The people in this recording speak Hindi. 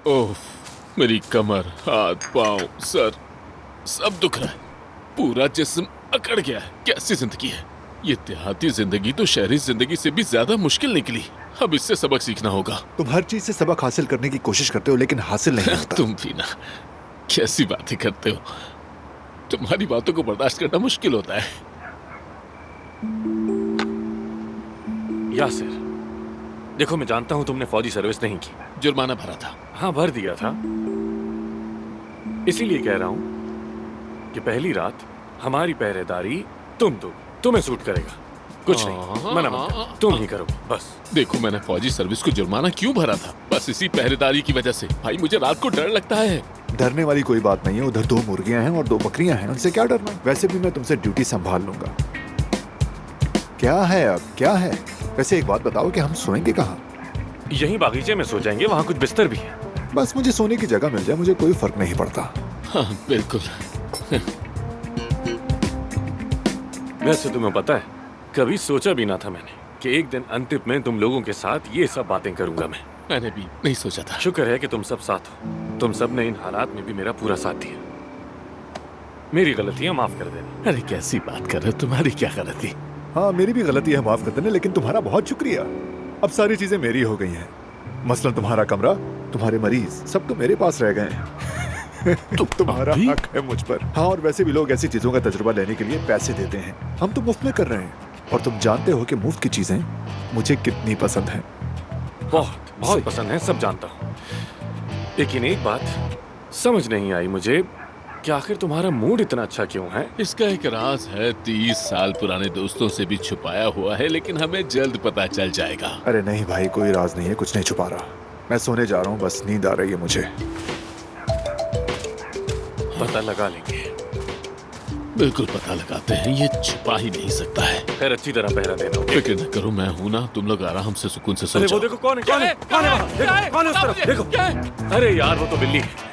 ओह, मेरी कमर, हाथ, पाँव, सर सब दुख रहा है। पूरा जिस्म अकड़ गया है। कैसी जिंदगी है ये? देहाती जिंदगी तो शहरी जिंदगी से भी ज्यादा मुश्किल निकली। अब इससे सबक सीखना होगा। तुम हर चीज से सबक हासिल करने की कोशिश करते हो लेकिन हासिल नहीं होता। तुम भी ना, कैसी बातें करते हो? तुम्हारी बातों को बर्दाश्त करना मुश्किल होता है। यासिर, देखो मैं जानता हूं तुमने फौजी सर्विस नहीं की। जुर्माना भरा था। हाँ, भर दिया था। इसीलिए कह रहा हूं कि पहली रात हमारी पहरेदारी तुम दो। तुम्हें सूट करेगा। कुछ नहीं, मना मत करो, तुम ही करो बस। देखो, मैंने फौजी सर्विस को जुर्माना क्यों भरा था? बस इसी पहरेदारी की वजह से। भाई, मुझे रात को डर लगता है। डरने वाली कोई बात नहीं है। उधर 2 मुर्गियां हैं और 2 बकरियां हैं, उनसे क्या डरना? वैसे भी मैं तुमसे ड्यूटी संभाल लूंगा। क्या है अब, क्या है? वैसे एक बात बताओ कि हम सोएंगे कहाँ? यहीं बागीचे में सो जाएंगे, वहां कुछ बिस्तर भी है। बस मुझे सोने की जगह मिल जाए, मुझे कोई फर्क नहीं पड़ता। हाँ, बिल्कुल। वैसे तुम्हें पता है, कभी सोचा भी ना था मैंने कि एक दिन अंतिम में तुम लोगों के साथ ये सब बातें करूंगा मैं। मैंने भी नहीं सोचा था। शुक्र है कि तुम सब साथ हो। तुम सब ने इन हालात में भी मेरा पूरा साथ दिया। मेरी गलतियां माफ कर देना। अरे कैसी बात कर रहे हो? तुम्हारी क्या गलती? हाँ, मेरी भी गलती है, माफ कर देना, लेकिन तुम्हारा बहुत शुक्रिया। अब सारी चीजें मेरी हो गई हैं। मसलन तुम्हारा कमरा, तुम्हारे मरीज, सब तो मेरे पास रह गए हैं। तुम्हारा हक है मुझ पर। हाँ, और वैसे भी लोग ऐसी चीजों का तजुर्बा लेने के लिए पैसे देते हैं। हम तो मुफ्त में कर रहे हैं। और तुम जानते हो कि मुफ्त की चीजें मुझे कितनी पसंद हैं। बहुत बहुत पसंद है, सब जानता हूँ। लेकिन एक बात समझ नहीं आई मुझे कि आखिर तुम्हारा मूड इतना अच्छा क्यों है? इसका एक राज है, 30 साल पुराने दोस्तों से भी छुपाया हुआ है, लेकिन हमें जल्द पता चल जाएगा। अरे नहीं भाई, कोई राज नहीं है, कुछ नहीं छुपा रहा। मैं सोने जा रहा हूँ, बस नींद आ रही है मुझे। पता लगा लेंगे। बिल्कुल पता लगाते हैं, ये छुपा ही नहीं सकता है। खैर, अच्छी तरह पहरा देना। फिक्र न करो, मैं हूं ना। तुम लोग आराम से सुकून से सो अरे जाओ। वो देखो, कौन है? कौन है? कौन है वहाँ? देखो, कौन है उस तरफ? देखो। अरे यार, वो तो बिल्ली है।